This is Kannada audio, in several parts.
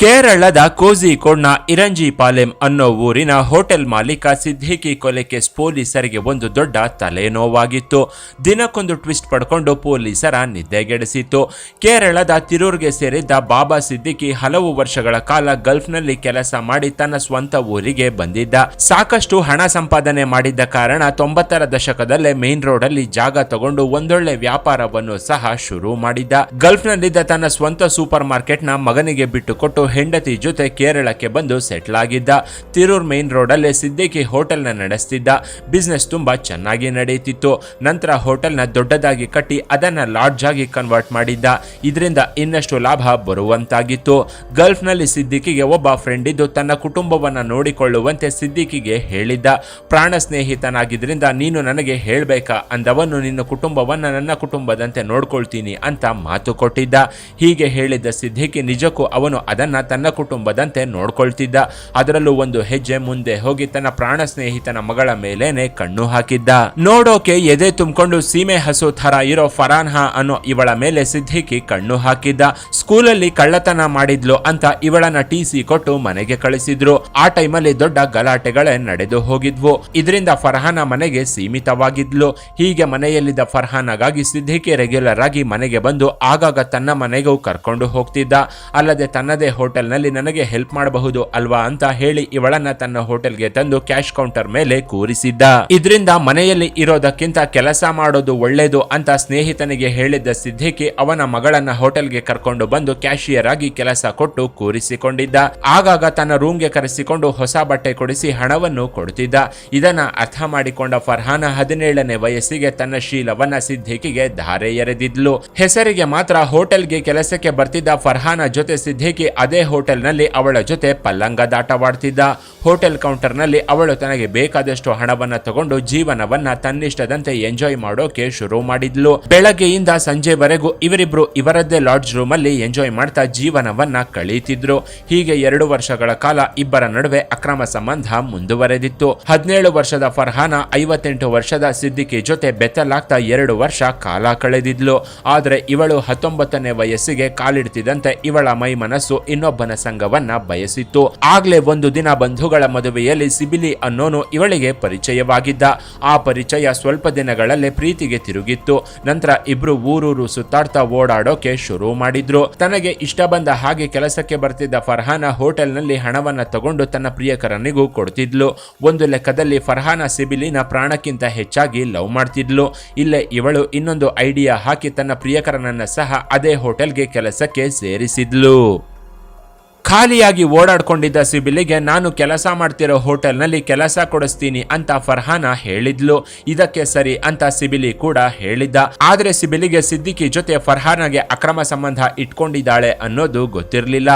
ಕೇರಳದ ಕೋಝಿಕೋಡ್ನ ಇರಂಜಿಪಾಲೆಂ ಅನ್ನೋ ಊರಿನ ಹೋಟೆಲ್ ಮಾಲೀಕ ಸಿದ್ದಿಕಿ ಕೊಲೆ ಕೇಸ್ ಪೊಲೀಸರಿಗೆ ಒಂದು ದೊಡ್ಡ ತಲೆನೋವಾಗಿತ್ತು. ದಿನಕ್ಕೊಂದು ಟ್ವಿಸ್ಟ್ ಪಡ್ಕೊಂಡು ಪೊಲೀಸರ ನಿದ್ದೆಗೆಡಿಸಿತ್ತು. ಕೇರಳದ ತಿರೂರ್ಗೆ ಸೇರಿದ್ದ ಬಾಬಾ ಸಿದ್ದಿಕಿ ಹಲವು ವರ್ಷಗಳ ಕಾಲ ಗಲ್ಫ್ನಲ್ಲಿ ಕೆಲಸ ಮಾಡಿ ತನ್ನ ಸ್ವಂತ ಊರಿಗೆ ಬಂದಿದ್ದ. ಸಾಕಷ್ಟು ಹಣ ಸಂಪಾದನೆ ಮಾಡಿದ್ದ ಕಾರಣ 90ರ ದಶಕದಲ್ಲೇ ಮೇನ್ ರೋಡ್ ಅಲ್ಲಿ ಜಾಗ ತಗೊಂಡು ಒಂದೊಳ್ಳೆ ವ್ಯಾಪಾರವನ್ನು ಸಹ ಶುರು ಮಾಡಿದ್ದ. ಗಲ್ಫ್ನಲ್ಲಿದ್ದ ತನ್ನ ಸ್ವಂತ ಸೂಪರ್ ಮಾರ್ಕೆಟ್ ನ ಮಗನಿಗೆ ಬಿಟ್ಟುಕೊಟ್ಟು ಹೆಂಡತಿ ಜೊತೆ ಕೇರಳಕ್ಕೆ ಬಂದು ಸೆಟ್ಲ್ ಆಗಿದ್ದ. ತಿರೂರ್ ಮೇನ್ ರೋಡ್ ಅಲ್ಲೇ ಸಿದ್ದಿಕಿ ಹೋಟೆಲ್ ನ ನಡೆಸ್ತಿದ್ದ. ಬಿಸ್ನೆಸ್ ತುಂಬಾ ಚೆನ್ನಾಗಿ ನಡೆಯುತ್ತಿತ್ತು. ನಂತರ ಹೋಟೆಲ್ ನ ದೊಡ್ಡದಾಗಿ ಕಟ್ಟಿ ಅದನ್ನ ಲಾಡ್ಜ್ ಆಗಿ ಕನ್ವರ್ಟ್ ಮಾಡಿದ್ದ. ಇದರಿಂದ ಇನ್ನಷ್ಟು ಲಾಭ ಬರುವಂತಾಗಿತ್ತು. ಗಲ್ಫ್ ನಲ್ಲಿ ಸಿದ್ದಿಕಿಗೆ ಒಬ್ಬ ಫ್ರೆಂಡ್ ಇದ್ದು ತನ್ನ ಕುಟುಂಬವನ್ನ ನೋಡಿಕೊಳ್ಳುವಂತೆ ಸಿದ್ದಿಕಿಗೆ ಹೇಳಿದ್ದ. ಪ್ರಾಣ ಸ್ನೇಹಿತನಾಗಿದ್ರಿಂದ ನೀನು ನನಗೆ ಹೇಳ್ಬೇಕಾ ಅಂದವನು ನಿನ್ನ ಕುಟುಂಬವನ್ನ ನನ್ನ ಕುಟುಂಬದಂತೆ ನೋಡ್ಕೊಳ್ತೀನಿ ಅಂತ ಮಾತು ಕೊಟ್ಟಿದ್ದ. ಹೀಗೆ ಹೇಳಿದ್ದ ಸಿದ್ದಿಕಿ ನಿಜಕ್ಕೂ ಅವನು ಅದನ್ನ ತನ್ನ ಕುಟುಂಬದಂತೆ ನೋಡ್ಕೊಳ್ತಿದ್ದ. ಅದರಲ್ಲೂ ಒಂದು ಹೆಜ್ಜೆ ಮುಂದೆ ಹೋಗಿ ತನ್ನ ಪ್ರಾಣ ಸ್ನೇಹಿತನ ಮಗಳ ಮೇಲೇನೆ ಕಣ್ಣು ಹಾಕಿದ್ದ. ನೋಡೋಕೆ ಎದೆ ತುಂಬಿಕೊಂಡು ಸೀಮೆ ಹಸು ತರ ಇರೋ ಫರಾನ್ಹಾ ಅನ್ನೋ ಇವಳ ಮೇಲೆ ಸಿದ್ದಿಕಿ ಕಣ್ಣು ಹಾಕಿದ್ದ. ಸ್ಕೂಲಲ್ಲಿ ಕಳ್ಳತನ ಮಾಡಿದ್ಲು ಅಂತ ಇವಳನ್ನ ಟಿಸಿ ಕೊಟ್ಟು ಮನೆಗೆ ಕಳಿಸಿದ್ರು. ಆ ಟೈಮಲ್ಲಿ ದೊಡ್ಡ ಗಲಾಟೆಗಳೇ ನಡೆದು ಹೋಗಿದ್ವು. ಇದರಿಂದ ಫರ್ಹಾನ ಮನೆಗೆ ಸೀಮಿತವಾಗಿದ್ಲು. ಹೀಗೆ ಮನೆಯಲ್ಲಿದ್ದ ಫರ್ಹಾನಗಾಗಿ ಸಿದ್ದಿಕಿ ರೆಗ್ಯುಲರ್ ಆಗಿ ಮನೆಗೆ ಬಂದು ಆಗಾಗ ತನ್ನ ಮನೆಗೂ ಕರ್ಕೊಂಡು ಹೋಗ್ತಿದ್ದ. ಅಲ್ಲದೆ ತನ್ನದೇ ಹೋಟೆಲ್ ನಲ್ಲಿ ನನಗೆ ಹೆಲ್ಪ್ ಮಾಡಬಹುದು ಅಲ್ವಾ ಅಂತ ಹೇಳಿ ಇವಳನ್ನ ತನ್ನ ಹೋಟೆಲ್ಗೆ ತಂದು ಕ್ಯಾಶ್ ಕೌಂಟರ್ ಮೇಲೆ ಕೂರಿಸಿದ್ದ. ಇದರಿಂದ ಮನೆಯಲ್ಲಿ ಇರೋದಕ್ಕಿಂತ ಕೆಲಸ ಮಾಡೋದು ಒಳ್ಳೇದು ಅಂತ ಸ್ನೇಹಿತನಿಗೆ ಹೇಳಿದ್ದ ಸಿದ್ದಿಕಿ ಅವನ ಮಗಳನ್ನ ಹೋಟೆಲ್ಗೆ ಕರ್ಕೊಂಡು ಬಂದು ಕ್ಯಾಶಿಯರ್ ಆಗಿ ಕೆಲಸ ಕೊಟ್ಟು ಕೂರಿಸಿಕೊಂಡಿದ್ದ. ಆಗಾಗ ತನ್ನ ರೂಮ್ಗೆ ಕರೆಸಿಕೊಂಡು ಹೊಸ ಬಟ್ಟೆ ಕೊಡಿಸಿ ಹಣವನ್ನು ಕೊಡುತ್ತಿದ್ದ. ಇದನ್ನ ಅರ್ಥ ಮಾಡಿಕೊಂಡ ಫರ್ಹಾನ 17ನೇ ವಯಸ್ಸಿಗೆ ತನ್ನ ಶೀಲವನ್ನ ಸಿದ್ದಿಕಿಗೆ ಧಾರೆ ಎರೆದಿದ್ಲು. ಹೆಸರಿಗೆ ಮಾತ್ರ ಹೋಟೆಲ್ಗೆ ಕೆಲಸಕ್ಕೆ ಬರ್ತಿದ್ದ ಫರ್ಹಾನ ಜೊತೆ ಸಿದ್ದಿಕಿ ಅದೇ ಹೋಟೆಲ್ ನಲ್ಲಿ ಅವಳ ಜೊತೆ ಪಲ್ಲಂಗದಾಟವಾಡ್ತಿದ್ದ. ಹೋಟೆಲ್ ಕೌಂಟರ್ ನಲ್ಲಿ ಅವಳು ತನಗೆ ಬೇಕಾದಷ್ಟು ಹಣವನ್ನ ತಗೊಂಡು ಜೀವನವನ್ನ ತನ್ನಿಷ್ಟದಂತೆ ಎಂಜಾಯ್ ಮಾಡೋಕೆ ಶುರು ಮಾಡಿದ್ಲು. ಬೆಳಗ್ಗೆಯಿಂದ ಸಂಜೆವರೆಗೂ ಇವರಿಬ್ರು ಇವರದ್ದೇ ಲಾಡ್ಜ್ ರೂಮ್ ಅಲ್ಲಿ ಎಂಜಾಯ್ ಮಾಡ್ತಾ ಜೀವನವನ್ನ ಕಳೀತಿದ್ರು. ಹೀಗೆ 2 ವರ್ಷಗಳ ಕಾಲ ಇಬ್ಬರ ನಡುವೆ ಅಕ್ರಮ ಸಂಬಂಧ ಮುಂದುವರೆದಿತ್ತು. 17 ವರ್ಷದ ಫರ್ಹಾನ 58 ವರ್ಷದ ಸಿದ್ದಿಕಿ ಜೊತೆ ಬೆತ್ತಲಾಗ್ತಾ 2 ವರ್ಷ ಕಾಲ ಕಳೆದಿದ್ಲು. ಆದ್ರೆ ಇವಳು 19ನೇ ವಯಸ್ಸಿಗೆ ಕಾಲಿಡ್ತಿದ್ದಂತೆ ಇವಳ ಮೈ ಮನಸ್ಸು ಇನ್ನೊಬ್ಬನ ಸಂಘವನ್ನ ಬಯಸಿತ್ತು. ಆಗ್ಲೇ ಒಂದು ದಿನ ಬಂಧುಗಳ ಮದುವೆಯಲ್ಲಿ ಸಿಬಿಲಿ ಅನ್ನೋನು ಇವಳಿಗೆ ಪರಿಚಯವಾಗಿದ್ದ. ಆ ಪರಿಚಯ ಸ್ವಲ್ಪ ದಿನಗಳಲ್ಲೇ ಪ್ರೀತಿಗೆ ತಿರುಗಿತ್ತು. ನಂತರ ಇಬ್ರು ಊರೂರು ಸುತ್ತಾಡ್ತಾ ಓಡಾಡೋಕೆ ಶುರು ಮಾಡಿದ್ರು. ತನಗೆ ಇಷ್ಟ ಬಂದ ಹಾಗೆ ಕೆಲಸಕ್ಕೆ ಬರ್ತಿದ್ದ ಫರ್ಹಾನ ಹೋಟೆಲ್ ನಲ್ಲಿ ಹಣವನ್ನ ತಗೊಂಡು ತನ್ನ ಪ್ರಿಯಕರನಿಗೂ ಕೊಡ್ತಿದ್ಲು. ಒಂದು ಲೆಕ್ಕದಲ್ಲಿ ಫರ್ಹಾನ ಸಿಬಿಲಿನ ಪ್ರಾಣಕ್ಕಿಂತ ಹೆಚ್ಚಾಗಿ ಲವ್ ಮಾಡ್ತಿದ್ಲು. ಇಲ್ಲೇ ಇವಳು ಇನ್ನೊಂದು ಐಡಿಯಾ ಹಾಕಿ ತನ್ನ ಪ್ರಿಯಕರನನ್ನ ಸಹ ಅದೇ ಹೋಟೆಲ್ಗೆ ಕೆಲಸಕ್ಕೆ ಸೇರಿಸಿದ್ಲು. ಖಾಲಿಯಾಗಿ ಓಡಾಡ್ಕೊಂಡಿದ್ದ ಸಿಬಿಲಿಗೆ ನಾನು ಕೆಲಸ ಮಾಡ್ತಿರೋ ಹೋಟೆಲ್ ನಲ್ಲಿ ಕೆಲಸ ಕೊಡಿಸ್ತೀನಿ ಅಂತ ಫರ್ಹಾನ ಹೇಳಿದ್ಲು. ಇದಕ್ಕೆ ಸರಿ ಅಂತ ಸಿಬಿಲಿ ಕೂಡ ಹೇಳಿದ್ದ. ಆದ್ರೆ ಸಿಬಿಲಿಗೆ ಸಿದ್ದಿಕಿ ಜೊತೆ ಫರ್ಹಾನಗೆ ಅಕ್ರಮ ಸಂಬಂಧ ಇಟ್ಕೊಂಡಿದ್ದಾಳೆ ಅನ್ನೋದು ಗೊತ್ತಿರಲಿಲ್ಲ.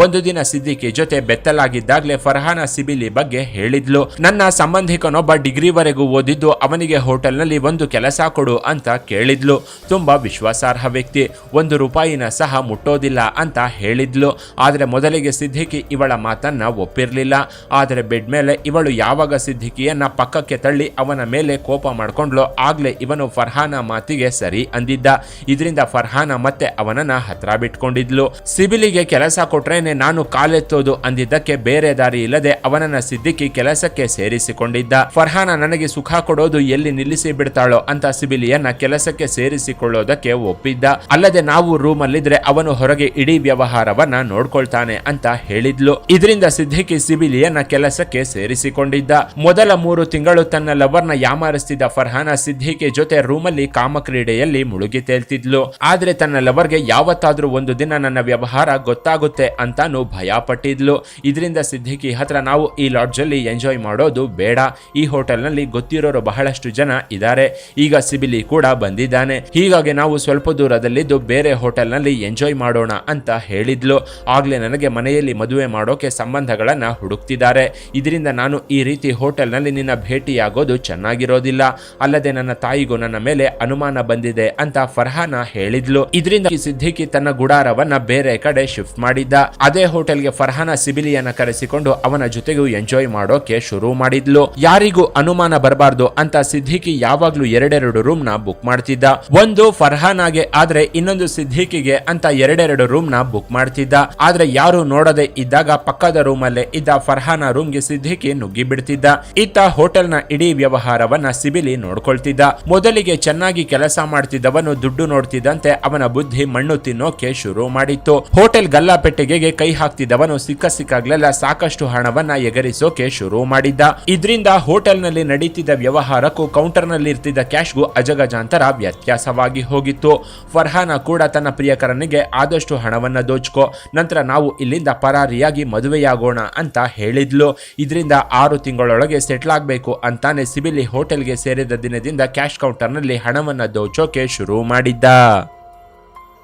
ಒಂದು ದಿನ ಸಿದ್ದಿಕಿ ಜೊತೆ ಬೆತ್ತಲಾಗಿದ್ದಾಗ್ಲೇ ಫರ್ಹಾನ ಸಿಬಿಲಿ ಬಗ್ಗೆ ಹೇಳಿದ್ಲು. ನನ್ನ ಸಂಬಂಧಿಕನೊಬ್ಬ ಡಿಗ್ರಿವರೆಗೂ ಓದಿದ್ದು, ಅವನಿಗೆ ಹೋಟೆಲ್ ನಲ್ಲಿ ಒಂದು ಕೆಲಸ ಕೊಡು ಅಂತ ಕೇಳಿದ್ಲು. ತುಂಬಾ ವಿಶ್ವಾಸಾರ್ಹ ವ್ಯಕ್ತಿ, 1 ರೂಪಾಯಿನ ಸಹ ಮುಟ್ಟೋದಿಲ್ಲ ಅಂತ ಹೇಳಿದ್ಲು. ಆದ್ರೆ ಮೊದಲಿಗೆ ಸಿದ್ದಿಕಿ ಇವಳ ಮಾತನ್ನ ಒಪ್ಪಿರ್ಲಿಲ್ಲ. ಆದರೆ ಬೆಡ್ ಮೇಲೆ ಇವಳು ಯಾವಾಗ ಸಿದ್ದಿಕಿಯನ್ನ ಪಕ್ಕಕ್ಕೆ ತಳ್ಳಿ ಅವನ ಮೇಲೆ ಕೋಪ ಮಾಡ್ಕೊಂಡ್ಲು ಆಗ್ಲೇ ಇವನು ಫರ್ಹಾನ ಮಾತಿಗೆ ಸರಿ ಅಂದಿದ್ದ. ಇದರಿಂದ ಫರ್ಹಾನ ಮತ್ತೆ ಅವನನ್ನ ಹತ್ರ ಬಿಟ್ಕೊಂಡಿದ್ಲು. ಸಿಬಿಲಿಗೆ ಕೆಲಸ ಕೊಟ್ರೇನೆ ನಾನು ಕಾಲೆತ್ತೋದು ಅಂದಿದ್ದಕ್ಕೆ ಬೇರೆ ದಾರಿ ಇಲ್ಲದೆ ಅವನನ್ನ ಸಿದ್ದಿಕಿ ಕೆಲಸಕ್ಕೆ ಸೇರಿಸಿಕೊಂಡಿದ್ದ. ಫರ್ಹಾನ ನನಗೆ ಸುಖ ಕೊಡೋದು ಎಲ್ಲಿ ನಿಲ್ಲಿಸಿ ಬಿಡ್ತಾಳೋ ಅಂತ ಸಿಬಿಲಿಯನ್ನ ಕೆಲಸಕ್ಕೆ ಸೇರಿಸಿಕೊಳ್ಳೋದಕ್ಕೆ ಒಪ್ಪಿದ್ದ. ಅಲ್ಲದೆ ನಾವು ರೂಮ್ ಅಲ್ಲಿದ್ರೆ ಅವನು ಹೊರಗೆ ಇಡೀ ವ್ಯವಹಾರವನ್ನ ನೋಡ್ಕೊಳ್ತಾನೆ ಅಂತ ಹೇಳಿದ್ಲು. ಇದರಿಂದ ಸಿದ್ದಿಕಿ ಸಿಬಿಲಿಯನ್ನ ಕೆಲಸಕ್ಕೆ ಸೇರಿಸಿಕೊಂಡಿದ್ದ. ಮೊದಲ 3 ತಿಂಗಳು ತನ್ನ ಲವರ್ನ ಯಾಮಾರಿಸ್ತಿದ್ದ ಫರ್ಹಾನ ಸಿದ್ದಿಕಿ ಜೊತೆ ರೂಮಲ್ಲಿ ಕಾಮಕ್ರೀಡೆಯಲ್ಲಿ ಮುಳುಗಿ ತೇಲ್ತಿದ್ಲು. ಆದ್ರೆ ತನ್ನ ಲವರ್ಗೆ ಯಾವತ್ತಾದ್ರೂ ಒಂದು ದಿನ ನನ್ನ ವ್ಯವಹಾರ ಗೊತ್ತಾಗುತ್ತೆ ಅಂತಾನು ಭಯ ಪಟ್ಟಿದ್ಲು. ಇದರಿಂದ ಸಿದ್ದಿಕಿ ಹತ್ರ ನಾವು ಈ ಲಾಡ್ಜ್ ಅಲ್ಲಿ ಎಂಜಾಯ್ ಮಾಡೋದು ಬೇಡ, ಈ ಹೋಟೆಲ್ ನಲ್ಲಿ ಗೊತ್ತಿರೋರು ಬಹಳಷ್ಟು ಜನ ಇದ್ದಾರೆ, ಈಗ ಸಿಬಿಲಿ ಕೂಡ ಬಂದಿದ್ದಾನೆ, ಹೀಗಾಗಿ ನಾವು ಸ್ವಲ್ಪ ದೂರದಲ್ಲಿದ್ದು ಬೇರೆ ಹೋಟೆಲ್ ನಲ್ಲಿ ಎಂಜಾಯ್ ಮಾಡೋಣ ಅಂತ ಹೇಳಿದ್ಲು. ಆಗ್ಲೇ ನನಗೆ ಮನೆಯಲ್ಲಿ ಮದುವೆ ಮಾಡೋಕೆ ಸಂಬಂಧಗಳನ್ನ ಹುಡುಕ್ತಿದ್ದಾರೆ. ಇದರಿಂದ ನಾನು ಈ ರೀತಿ ಹೋಟೆಲ್ ನಲ್ಲಿ ನಿನ್ನ ಭೇಟಿಯಾಗೋದು ಚೆನ್ನಾಗಿರೋದಿಲ್ಲ. ಅಲ್ಲದೆ ನನ್ನ ತಾಯಿಗೂ ನನ್ನ ಮೇಲೆ ಅನುಮಾನ ಬಂದಿದೆ ಅಂತ ಫರ್ಹಾನ ಹೇಳಿದ್ಲು. ಇದರಿಂದ ಸಿದ್ದಿಕಿ ತನ್ನ ಗುಡಾರವನ್ನ ಬೇರೆ ಕಡೆ ಶಿಫ್ಟ್ ಮಾಡಿದ್ದ. ಅದೇ ಹೋಟೆಲ್ಗೆ ಫರ್ಹಾನ ಸಿಬಿಲಿಯನ್ನ ಕರೆಸಿಕೊಂಡು ಅವನ ಜೊತೆಗೂ ಎಂಜಾಯ್ ಮಾಡೋಕೆ ಶುರು ಮಾಡಿದ್ಲು. ಯಾರಿಗೂ ಅನುಮಾನ ಬರಬಾರ್ದು ಅಂತ ಸಿದ್ದಿಕಿ ಯಾವಾಗ್ಲೂ 2 ರೂಮ್ ನ ಬುಕ್ ಮಾಡ್ತಿದ್ದ. ಒಂದು ಫರ್ಹಾನಾಗೆ ಆದ್ರೆ ಇನ್ನೊಂದು ಸಿದ್ದಿಕಿಗೆ ಅಂತ 2 ರೂಮ್ ನ ಬುಕ್ ಮಾಡ್ತಿದ್ದ. ಆದ್ರೆ ಯಾರು ನೋಡದೆ ಇದ್ದಾಗ ಪಕ್ಕದ ರೂಮಲ್ಲೇ ಇದ್ದ ಫರ್ಹಾನ ರೂಮ್ಗೆ ಸಿದ್ದಿಕಿ ನುಗ್ಗಿ ಬಿಡ್ತಿದ್ದ. ಇತ್ತ ಹೋಟೆಲ್ನ ಇಡೀ ವ್ಯವಹಾರವನ್ನ ಸಿಬಿಲಿ ನೋಡ್ಕೊಳ್ತಿದ್ದ. ಮೊದಲಿಗೆ ಚೆನ್ನಾಗಿ ಕೆಲಸ ಮಾಡ್ತಿದ್ದವನು ದುಡ್ಡು ನೋಡ್ತಿದ್ದಂತೆ ಅವನ ಬುದ್ಧಿ ಮಣ್ಣು ತಿನ್ನೋಕೆ ಶುರು ಮಾಡಿತ್ತು. ಹೋಟೆಲ್ ಗಲ್ಲಾಪೆಟ್ಟಿಗೆಗೆ ಕೈ ಹಾಕ್ತಿದ್ದವನು ಸಿಕ್ಕಾಗ್ಲೆಲ್ಲ ಸಾಕಷ್ಟು ಹಣವನ್ನ ಎಗರಿಸೋಕೆ ಶುರು ಮಾಡಿದ್ದ. ಇದರಿಂದ ಹೋಟೆಲ್ ನಲ್ಲಿ ನಡೀತಿದ್ದ ವ್ಯವಹಾರಕ್ಕೂ ಕೌಂಟರ್ ನಲ್ಲಿ ಇರ್ತಿದ್ದ ಕ್ಯಾಶ್ಗೂ ಅಜಗಜಾಂತರ ವ್ಯತ್ಯಾಸವಾಗಿ ಹೋಗಿತ್ತು. ಫರ್ಹಾನ ಕೂಡ ತನ್ನ ಪ್ರಿಯಕರನಿಗೆ ಆದಷ್ಟು ಹಣವನ್ನ ದೋಚ್ಕೋ, ನಂತರ ನಾವು ಇಲ್ಲಿಂದ ಪರಾರಿಯಾಗಿ ಮದುವೆಯಾಗೋಣ ಅಂತ ಹೇಳಿದ್ಲು. ಇದರಿಂದ 6 ತಿಂಗಳೊಳಗೆ ಸೆಟ್ಲ್ ಆಗ್ಬೇಕು ಅಂತಾನೆ ಸಿಬಿಲಿ ಹೋಟೆಲ್ಗೆ ಸೇರಿದ ದಿನದಿಂದ ಕ್ಯಾಶ್ ಕೌಂಟರ್ ನಲ್ಲಿ ಹಣವನ್ನ ದೋಚೋಕೆ ಶುರು ಮಾಡಿದ್ದ.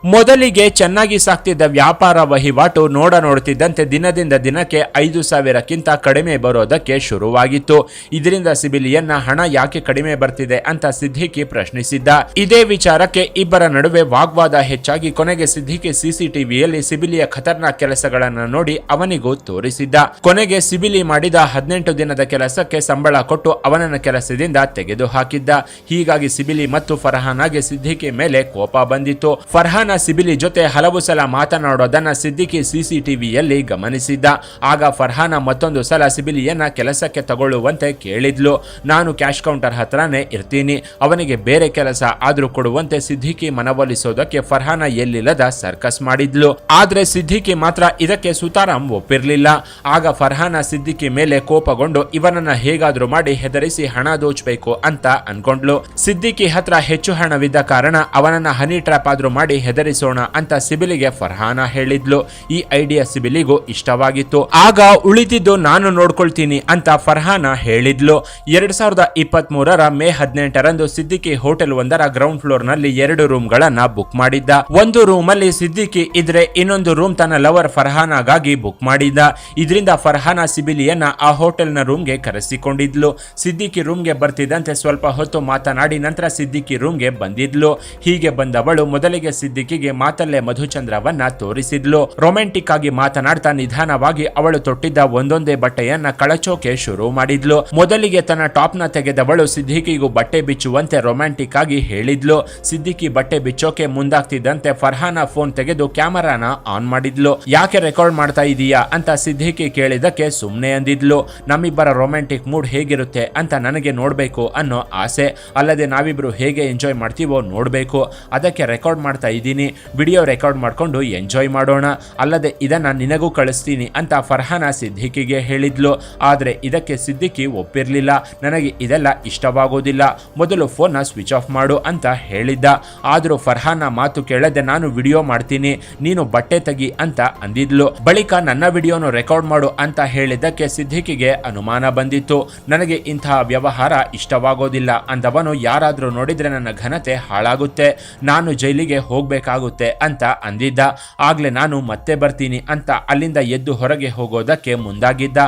ಮೊದಲಿಗೆ ಚೆನ್ನಾಗಿ ಸಾಕ್ತಿದ್ದ ವ್ಯಾಪಾರ ವಹಿವಾಟು ನೋಡ್ತಿದ್ದಂತೆ ದಿನದಿಂದ ದಿನಕ್ಕೆ 5,000ಕ್ಕಿಂತ ಕಡಿಮೆ ಬರೋದಕ್ಕೆ ಶುರುವಾಗಿತ್ತು. ಇದರಿಂದ ಸಿಬಿಲಿಯನ್ನ ಹಣ ಯಾಕೆ ಕಡಿಮೆ ಬರ್ತಿದೆ ಅಂತ ಸಿದ್ದಿಕಿ ಪ್ರಶ್ನಿಸಿದ್ದ. ಇದೇ ವಿಚಾರಕ್ಕೆ ಇಬ್ಬರ ನಡುವೆ ವಾಗ್ವಾದ ಹೆಚ್ಚಾಗಿ ಕೊನೆಗೆ ಸಿದ್ದಿಕಿ ಸಿಸಿಟಿವಿಯಲ್ಲಿ ಸಿಬಿಲಿಯ ಖತರ್ನಾಕ್ ಕೆಲಸಗಳನ್ನ ನೋಡಿ ಅವನಿಗೂ ತೋರಿಸಿದ್ದ. ಕೊನೆಗೆ ಸಿಬಿಲಿ ಮಾಡಿದ 18 ದಿನದ ಕೆಲಸಕ್ಕೆ ಸಂಬಳ ಕೊಟ್ಟು ಅವನನ್ನ ಕೆಲಸದಿಂದ ತೆಗೆದು ಹಾಕಿದ್ದ. ಹೀಗಾಗಿ ಸಿಬಿಲಿ ಮತ್ತು ಫರ್ಹಾನಾಗೆ ಸಿದ್ದಿಕಿ ಮೇಲೆ ಕೋಪ ಬಂದಿತ್ತು. ಫರ್ಹಾನ ಸಿಬಿಲಿ ಜೊತೆ ಹಲವು ಸಲ ಮಾತನಾಡೋದನ್ನ ಸಿದ್ದಿಕಿ ಸಿಸಿಟಿವಿಯಲ್ಲಿ ಗಮನಿಸಿದ್ದ. ಆಗ ಫರ್ಹಾನ ಮತ್ತೊಂದು ಸಲ ಸಿಬಿಲಿಯನ್ನ ಕೆಲಸಕ್ಕೆ ತಗೊಳ್ಳುವಂತೆ ಕೇಳಿದ್ಲು. ನಾನು ಕ್ಯಾಶ್ ಕೌಂಟರ್ ಹತ್ರನೇ ಇರ್ತೀನಿ, ಅವನಿಗೆ ಬೇರೆ ಕೆಲಸ ಆದ್ರೂ ಕೊಡುವಂತೆ ಸಿದ್ದಿಕಿ ಮನವೊಲಿಸೋದಕ್ಕೆ ಫರ್ಹಾನ ಎಲ್ಲಿಲ್ಲದ ಸರ್ಕಸ್ ಮಾಡಿದ್ಲು. ಆದ್ರೆ ಸಿದ್ದಿಕಿ ಮಾತ್ರ ಇದಕ್ಕೆ ಸುತಾರಾಮ್ ಒಪ್ಪಿರ್ಲಿಲ್ಲ. ಆಗ ಫರ್ಹಾನ ಸಿದ್ದಿಕಿ ಮೇಲೆ ಕೋಪಗೊಂಡು ಇವನನ್ನ ಹೇಗಾದ್ರೂ ಮಾಡಿ ಹೆದರಿಸಿ ಹಣ ದೋಚಬೇಕು ಅಂತ ಅನ್ಕೊಂಡ್ಲು. ಸಿದ್ದಿಕಿ ಹತ್ರ ಹೆಚ್ಚು ಹಣವಿದ್ದ ಕಾರಣ ಅವನನ್ನ ಹನಿ ಟ್ರ್ಯಾಪ್ ಆದ್ರೂ ಮಾಡಿ ಹೆದರಿಸೋಣ ಅಂತ ಸಿಬಿಲಿಗೆ ಫರ್ಹಾನ ಹೇಳಿದ್ಲು. ಈ ಐಡಿಯಾ ಸಿಬಿಲಿಗೂ ಇಷ್ಟವಾಗಿತ್ತು. ಆಗ ಉಳಿದಿದ್ದು ನಾನು ನೋಡ್ಕೊಳ್ತೀನಿ ಅಂತ ಫರ್ಹಾನ ಹೇಳಿದ್ಲು. 2023 ಮೇ 18 ಸಿದ್ದಿಕಿ ಹೋಟೆಲ್ ಒಂದರ ಗ್ರೌಂಡ್ ಫ್ಲೋರ್ ನಲ್ಲಿ 2 ರೂಮ್ಗಳನ್ನ ಬುಕ್ ಮಾಡಿದ್ದ. ಒಂದು ರೂಮ್ ಅಲ್ಲಿ ಸಿದ್ದಿಕಿ ಇದ್ರೆ ಇನ್ನೊಂದು ರೂಮ್ ತನ್ನ ಲವರ್ ಫರ್ಹಾನಾಗಾಗಿ ಬುಕ್ ಮಾಡಿದ್ದ. ಇದರಿಂದ ಫರ್ಹಾನ ಸಿಬಿಲಿಯನ್ನ ಆ ಹೋಟೆಲ್ ನ ರೂಮ್ಗೆ ಕರೆಸಿಕೊಂಡಿದ್ಲು. ಸಿದ್ದಿಕಿ ರೂಮ್ಗೆ ಬರ್ತಿದ್ದಂತೆ ಸ್ವಲ್ಪ ಹೊತ್ತು ಮಾತನಾಡಿ ನಂತರ ಸಿದ್ದಿಕಿ ರೂಮ್ಗೆ ಬಂದಿದ್ಲು. ಹೀಗೆ ಬಂದವಳು ಮೊದಲಿಗೆ ಸಿದ್ದಿಕಿಗೆ ಮಾತಲ್ಲೇ ಮಧುಚಂದ್ರವನ್ನ ತೋರಿಸಿದ್ಲು. ರೊಮ್ಯಾಂಟಿಕ್ ಆಗಿ ಮಾತನಾಡ್ತಾ ನಿಧಾನವಾಗಿ ಅವಳು ತೊಟ್ಟಿದ್ದ ಒಂದೊಂದೇ ಬಟ್ಟೆಯನ್ನ ಕಳಚೋಕೆ ಶುರು ಮಾಡಿದ್ಲು. ಮೊದಲಿಗೆ ತನ್ನ ಟಾಪ್ ನ ತೆಗೆದವಳು ಸಿದ್ದಿಕಿಗೂ ಬಟ್ಟೆ ಬಿಚ್ಚುವಂತೆ ರೊಮ್ಯಾಂಟಿಕ್ ಆಗಿ ಹೇಳಿದ್ಲು. ಸಿದ್ದಿಕಿ ಬಟ್ಟೆ ಬಿಚ್ಚೋಕೆ ಮುಂದಾಗ್ತಿದ್ದಂತೆ ಫರ್ಹಾನ ಫೋನ್ ತೆಗೆದು ಕ್ಯಾಮರಾನ ಆನ್ ಮಾಡಿದ್ಲು. ಯಾಕೆ ರೆಕಾರ್ಡ್ ಮಾಡ್ತಾ ಇದೀಯಾ ಅಂತ ಸಿದ್ದಿಕಿ ಕೇಳಿದಕ್ಕೆ ಸುಮ್ನೆ ಅಂದಿದ್ಲು. ನಮ್ಮಿಬ್ಬರ ರೊಮ್ಯಾಂಟಿಕ್ ಮೂಡ್ ಹೇಗಿರುತ್ತೆ ಅಂತ ನನಗೆ ನೋಡ್ಬೇಕು ಅನ್ನೋ ಆಸೆ, ಅಲ್ಲದೆ ನಾವಿಬ್ರು ಹೇಗೆ ಎಂಜಾಯ್ ಮಾಡ್ತೀವೋ ನೋಡ್ಬೇಕು, ಅದಕ್ಕೆ ರೆಕಾರ್ಡ್ ಮಾಡ್ತಾ ಇದ್ದೀನಿ, ವಿಡಿಯೋ ರೆಕಾರ್ಡ್ ಮಾಡ್ಕೊಂಡು ಎಂಜಾಯ್ ಮಾಡೋಣ, ಅಲ್ಲದೆ ಇದನ್ನ ನಿನಗೂ ಕಳಿಸ್ತೀನಿ ಅಂತ ಫರ್ಹಾನ ಸಿದ್ದಿಕಿಗೆ ಹೇಳಿದ್ಲು. ಆದ್ರೆ ಇದಕ್ಕೆ ಸಿದ್ದಿಕಿ ಒಪ್ಪಿರ್ಲಿಲ್ಲ. ನನಗೆ ಇದೆಲ್ಲ ಇಷ್ಟವಾಗೋದಿಲ್ಲ, ಮೊದಲು ಫೋನ್ ಸ್ವಿಚ್ ಆಫ್ ಮಾಡು ಅಂತ ಹೇಳಿದ್ದ. ಆದ್ರೂ ಫರ್ಹಾನ ಮಾತು ಕೇಳದೆ ನಾನು ವಿಡಿಯೋ ಮಾಡ್ತೀನಿ, ನೀನು ಬಟ್ಟೆ ತೆಗಿ ಅಂತ ಅಂದಿದ್ಲು. ಬಳಿಕ ನನ್ನ ವಿಡಿಯೋನು ರೆಕಾರ್ಡ್ ಮಾಡು ಅಂತ ಹೇಳಿದ್ದಕ್ಕೆ ಸಿದ್ದಿಕಿಗೆ ಅನುಮಾನ ಬಂದಿತ್ತು. ನನಗೆ ಇಂತಹ ವ್ಯವಹಾರ ಇಷ್ಟವಾಗೋದಿಲ್ಲ ಅಂದವನು ಯಾರಾದ್ರೂ ನೋಡಿದ್ರೆ ನನ್ನ ಘನತೆ ಹಾಳಾಗುತ್ತೆ, ನಾನು ಜೈಲಿಗೆ ಹೋಗ್ಬೇಕಾಗುತ್ತೆ ಅಂತ ಅಂದಿದ್ದ. ಆಗ್ಲೇ ನಾನು ಮತ್ತೆ ಬರ್ತೀನಿ ಅಂತ ಅಲ್ಲಿಂದ ಎದ್ದು ಹೊರಗೆ ಹೋಗೋದಕ್ಕೆ ಮುಂದಾಗಿದ್ದ.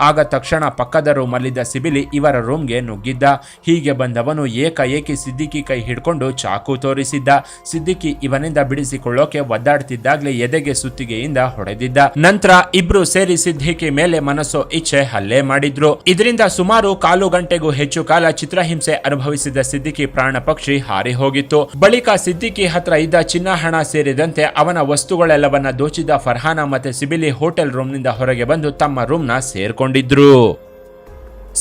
ಆಗ ತಕ್ಷಣ ಪಕ್ಕದ ರೂಮಲ್ಲಿದ್ದ ಸಿಬಿಲಿ ಇವರ ರೂಮ್ಗೆ ನುಗ್ಗಿದ್ದ. ಹೀಗೆ ಬಂದವನು ಏಕಾಏಕಿ ಸಿದ್ದಿಕಿ ಕೈ ಹಿಡ್ಕೊಂಡು ಚಾಕು ತೋರಿಸಿದ್ದ. ಸಿದ್ದಿಕಿ ಇವನಿಂದ ಬಿಡಿಸಿಕೊಳ್ಳೋಕೆ ಒದ್ದಾಡ್ತಿದ್ದಾಗ್ಲೇ ಎದೆಗೆ ಸುತ್ತಿಗೆಯಿಂದ ಹೊಡೆದಿದ್ದ. ನಂತರ ಇಬ್ರು ಸೇರಿ ಸಿದ್ದಿಕಿ ಮೇಲೆ ಮನಸ್ಸೋ ಇಚ್ಛೆ ಹಲ್ಲೆ ಮಾಡಿದ್ರು. ಇದರಿಂದ ಸುಮಾರು 1/4 ಗಂಟೆಗೂ ಹೆಚ್ಚು ಕಾಲ ಚಿತ್ರಹಿಂಸೆ ಅನುಭವಿಸಿದ ಸಿದ್ದಿಕಿ ಪ್ರಾಣ ಪಕ್ಷಿ ಹಾರಿ ಹೋಗಿತ್ತು. ಬಳಿಕ ಸಿದ್ದಿಕಿ ಹತ್ರ ಇದ್ದ ಚಿನ್ನ, ಹಣ ಸೇರಿದಂತೆ ಅವನ ವಸ್ತುಗಳೆಲ್ಲವನ್ನ ದೋಚಿದ ಫರ್ಹಾನ ಮತ್ತೆ ಸಿಬಿಲಿ ಹೋಟೆಲ್ ರೂಮ್ನಿಂದ ಹೊರಗೆ ಬಂದು ತಮ್ಮ ರೂಮ್ನ ಸೇರ್ಕೊಂಡಿದ್ರು.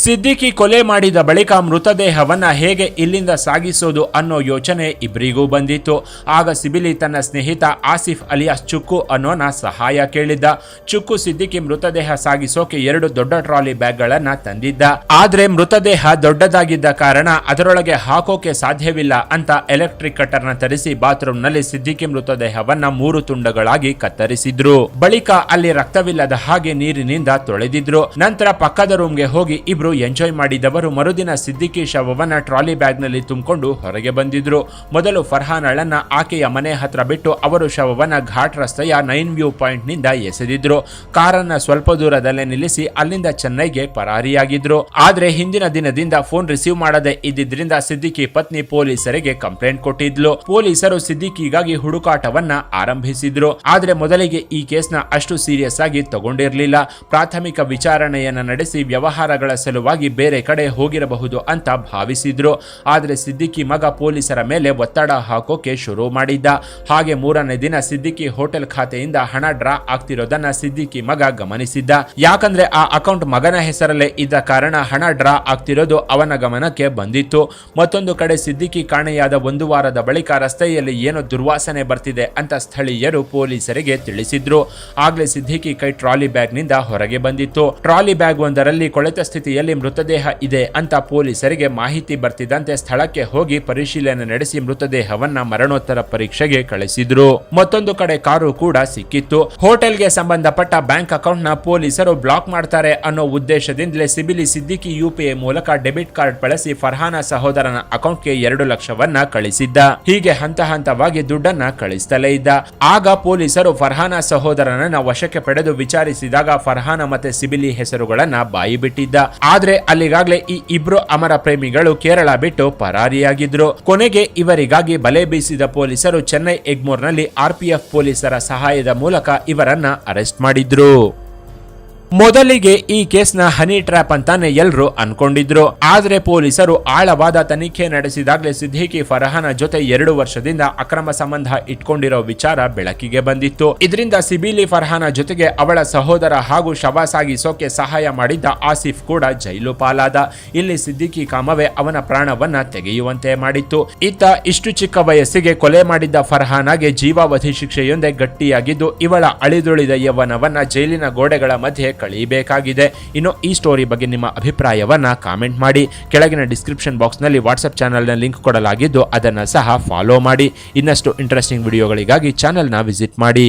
ಸಿದ್ದಿಕಿ ಕೊಲೆ ಮಾಡಿದ ಬಳಿಕ ಮೃತದೇಹವನ್ನ ಹೇಗೆ ಇಲ್ಲಿಂದ ಸಾಗಿಸೋದು ಅನ್ನೋ ಯೋಚನೆ ಇಬ್ಬರಿಗೂ ಬಂದಿತ್ತು. ಆಗ ಸಿಬಿಲಿ ತನ್ನ ಸ್ನೇಹಿತ ಆಸಿಫ್ ಅಲಿಯಾಸ್ ಚುಕ್ಕು ಅನ್ನೋನ ಸಹಾಯ ಕೇಳಿದ್ದ. ಚುಕ್ಕು ಸಿದ್ದಿಕಿ ಮೃತದೇಹ ಸಾಗಿಸೋಕೆ 2 ದೊಡ್ಡ ಟ್ರಾಲಿ ಬ್ಯಾಗ್ಗಳನ್ನ ತಂದಿದ್ದ. ಆದ್ರೆ ಮೃತದೇಹ ದೊಡ್ಡದಾಗಿದ್ದ ಕಾರಣ ಅದರೊಳಗೆ ಹಾಕೋಕೆ ಸಾಧ್ಯವಿಲ್ಲ ಅಂತ ಎಲೆಕ್ಟ್ರಿಕ್ ಕಟರ್ನ ತರಿಸಿ ಬಾತ್ರೂಮ್ ನಲ್ಲಿ ಸಿದ್ದಿಕಿ ಮೃತದೇಹವನ್ನ 3 ತುಂಡುಗಳಾಗಿ ಕತ್ತರಿಸಿದ್ರು. ಬಳಿಕ ಅಲ್ಲಿ ರಕ್ತವಿಲ್ಲದ ಹಾಗೆ ನೀರಿನಿಂದ ತೊಳೆದಿದ್ರು. ನಂತರ ಪಕ್ಕದ ರೂಮ್ಗೆ ಹೋಗಿ ಎಂಜಾಯ್ ಮಾಡಿದವರು ಮರುದಿನ ಸಿದ್ದಿಕಿ ಶವವನ್ನ ಟ್ರಾಲಿ ಬ್ಯಾಗ್ ನಲ್ಲಿ ತುಂಬಿಕೊಂಡು ಹೊರಗೆ ಬಂದಿದ್ರು. ಮೊದಲು ಫರ್ಹಾನಳನ್ನ ಆಕೆಯ ಮನೆ ಹತ್ರ ಬಿಟ್ಟು ಅವರು ಶವವನ್ನ ಘಾಟ್ ರಸ್ತೆಯ 9 ವ್ಯೂ ಪಾಯಿಂಟ್ ನಿಂದ ಎಸೆದಿದ್ರು. ಕಾರನ್ನ ಸ್ವಲ್ಪ ದೂರದಲ್ಲೇ ನಿಲ್ಲಿಸಿ ಅಲ್ಲಿಂದ ಚೆನ್ನೈಗೆ ಪರಾರಿಯಾಗಿದ್ರು. ಆದ್ರೆ ಹಿಂದಿನ ದಿನದಿಂದ ಫೋನ್ ರಿಸೀವ್ ಮಾಡದೆ ಇದ್ದಿದ್ರಿಂದ ಸಿದ್ದಿಕಿ ಪತ್ನಿ ಪೊಲೀಸರಿಗೆ ಕಂಪ್ಲೇಂಟ್ ಕೊಟ್ಟಿದ್ಲು. ಪೊಲೀಸರು ಸಿದ್ದಿಕಿಗಾಗಿ ಹುಡುಕಾಟವನ್ನ ಆರಂಭಿಸಿದ್ರು. ಆದ್ರೆ ಮೊದಲಿಗೆ ಈ ಕೇಸ್ನ ಅಷ್ಟು ಸೀರಿಯಸ್ ಆಗಿ ತಗೊಂಡಿರ್ಲಿಲ್ಲ. ಪ್ರಾಥಮಿಕ ವಿಚಾರಣೆಯನ್ನ ನಡೆಸಿ ವ್ಯವಹಾರಗಳ ಸಲುವಾಗಿ ಬೇರೆ ಕಡೆ ಹೋಗಿರಬಹುದು ಅಂತ ಭಾವಿಸಿದ್ರು. ಆದ್ರೆ ಸಿದ್ದಿಕಿ ಮಗ ಪೊಲೀಸರ ಮೇಲೆ ಒತ್ತಡ ಹಾಕೋಕೆ ಶುರು ಮಾಡಿದ್ದ. ಹಾಗೆ 3ನೇ ದಿನ ಸಿದ್ದಿಕಿ ಹೋಟೆಲ್ ಖಾತೆಯಿಂದ ಹಣ ಡ್ರಾ ಆಗ್ತಿರೋದನ್ನ ಸಿದ್ದಿಕಿ ಮಗ ಗಮನಿಸಿದ್ದ. ಯಾಕಂದ್ರೆ ಆ ಅಕೌಂಟ್ ಮಗನ ಹೆಸರಲ್ಲೇ ಇದ್ದ ಕಾರಣ ಹಣ ಡ್ರಾ ಆಗ್ತಿರೋದು ಅವನ ಗಮನಕ್ಕೆ ಬಂದಿತ್ತು. ಮತ್ತೊಂದು ಕಡೆ ಸಿದ್ದಿಕಿ ಕಾಣೆಯಾದ 1 ವಾರದ ಬಳಿಕ ರಸ್ತೆಯಲ್ಲಿ ಏನೋ ದುರ್ವಾಸನೆ ಬರ್ತಿದೆ ಅಂತ ಸ್ಥಳೀಯರು ಪೊಲೀಸರಿಗೆ ತಿಳಿಸಿದ್ರು. ಆಗ್ಲೇ ಸಿದ್ದಿಕಿ ಕೈ ಟ್ರಾಲಿ ಬ್ಯಾಗ್ ನಿಂದ ಹೊರಗೆ ಬಂದಿತ್ತು. ಟ್ರಾಲಿ ಬ್ಯಾಗ್ ಒಂದರಲ್ಲಿ ಕೊಳೆತ ಸ್ಥಿತಿಯಲ್ಲಿ ಮೃತದೇಹ ಇದೆ ಅಂತ ಪೊಲೀಸರಿಗೆ ಮಾಹಿತಿ ಬರ್ತಿದ್ದಂತೆ ಸ್ಥಳಕ್ಕೆ ಹೋಗಿ ಪರಿಶೀಲನೆ ನಡೆಸಿ ಮೃತದೇಹವನ್ನ ಮರಣೋತ್ತರ ಪರೀಕ್ಷೆಗೆ ಕಳಿಸಿದ್ರು. ಮತ್ತೊಂದು ಕಡೆ ಕಾರು ಕೂಡ ಸಿಕ್ಕಿತ್ತು. ಹೋಟೆಲ್ಗೆ ಸಂಬಂಧಪಟ್ಟ ಬ್ಯಾಂಕ್ ಅಕೌಂಟ್ ನ ಪೊಲೀಸರು ಬ್ಲಾಕ್ ಮಾಡ್ತಾರೆ ಅನ್ನೋ ಉದ್ದೇಶದಿಂದಲೇ ಸಿಬಿಲಿ ಸಿದ್ದಿಕಿ UPI ಮೂಲಕ ಡೆಬಿಟ್ ಕಾರ್ಡ್ ಬಳಸಿ ಫರ್ಹಾನ ಸಹೋದರನ ಅಕೌಂಟ್ಗೆ 2 ಲಕ್ಷವನ್ನ ಕಳಿಸಿದ್ದ. ಹೀಗೆ ಹಂತ ಹಂತವಾಗಿ ದುಡ್ಡನ್ನ ಕಳಿಸ್ತಲೇ ಇದ್ದ. ಆಗ ಪೊಲೀಸರು ಫರ್ಹಾನ ಸಹೋದರನನ್ನ ವಶಕ್ಕೆ ಪಡೆದು ವಿಚಾರಿಸಿದಾಗ ಫರ್ಹಾನ ಮತ್ತೆ ಸಿಬಿಲಿ ಹೆಸರುಗಳನ್ನ ಬಾಯಿ ಬಿಟ್ಟಿದ್ದ. ಆದ್ರೆ ಅಲ್ಲಿಗಾಗ್ಲೇ ಈ ಇಬ್ರು ಅಮರ ಪ್ರೇಮಿಗಳು ಕೇರಳ ಬಿಟ್ಟು ಪರಾರಿಯಾಗಿದ್ರು. ಕೊನೆಗೆ ಇವರಿಗಾಗಿ ಬಲೆ ಬೀಸಿದ ಪೊಲೀಸರು ಚೆನ್ನೈ ಎಗ್ಮೋರ್ನಲ್ಲಿ RPF ಪೊಲೀಸರ ಸಹಾಯದ ಮೂಲಕ ಇವರನ್ನ ಅರೆಸ್ಟ್ ಮಾಡಿದ್ರು. ಮೊದಲಿಗೆ ಈ ಕೇಸ್ನ ಹನಿ ಟ್ರ್ಯಾಪ್ ಅಂತಾನೆ ಎಲ್ರು ಅನ್ಕೊಂಡಿದ್ರು. ಆದ್ರೆ ಪೊಲೀಸರು ಆಳವಾದ ತನಿಖೆ ನಡೆಸಿದಾಗಲೇ ಸಿದ್ದಿಕಿ ಫರ್ಹಾನ ಜೊತೆ 2 ವರ್ಷದಿಂದ ಅಕ್ರಮ ಸಂಬಂಧ ಇಟ್ಕೊಂಡಿರೋ ವಿಚಾರ ಬೆಳಕಿಗೆ ಬಂದಿತ್ತು. ಇದರಿಂದ ಸಿಬಿಲಿ ಫರ್ಹಾನ ಜೊತೆಗೆ ಅವಳ ಸಹೋದರ ಹಾಗೂ ಶವ ಸಾಗಿಸೋಕೆ ಸಹಾಯ ಮಾಡಿದ್ದ ಆಸಿಫ್ ಕೂಡ ಜೈಲು ಪಾಲಾದ. ಇಲ್ಲಿ ಸಿದ್ದಿಕಿ ಕಾಮವೇ ಅವನ ಪ್ರಾಣವನ್ನ ತೆಗೆಯುವಂತೆ ಮಾಡಿತ್ತು. ಇತ್ತ ಇಷ್ಟು ಚಿಕ್ಕ ವಯಸ್ಸಿಗೆ ಕೊಲೆ ಮಾಡಿದ್ದ ಫರ್ಹಾನಾಗೆ ಜೀವಾವಧಿ ಶಿಕ್ಷೆಯೊಂದೇ ಗಟ್ಟಿಯಾಗಿದ್ದು ಇವಳ ಅಳಿದುಳಿದ ಯೌವನವನ್ನ ಜೈಲಿನ ಗೋಡೆಗಳ ಮಧ್ಯೆ ಕಳಿಬೇಕಾಗಿದೆ. ಇನ್ನು ಈ ಸ್ಟೋರಿ ಬಗ್ಗೆ ನಿಮ್ಮ ಅಭಿಪ್ರಾಯವನ್ನ ಕಾಮೆಂಟ್ ಮಾಡಿ. ಕೆಳಗಿನ ಡಿಸ್ಕ್ರಿಪ್ಷನ್ ಬಾಕ್ಸ್ ನಲ್ಲಿ ವಾಟ್ಸ್ಆಪ್ ಚಾನೆಲ್ ನ ಲಿಂಕ್ ಕೊಡಲಾಗಿದ್ದು ಅದನ್ನ ಸಹ ಫಾಲೋ ಮಾಡಿ. ಇನ್ನಷ್ಟು ಇಂಟ್ರೆಸ್ಟಿಂಗ್ ವಿಡಿಯೋಗಳಿಗಾಗಿ ಚಾನೆಲ್ ನ ವಿಸಿಟ್ ಮಾಡಿ.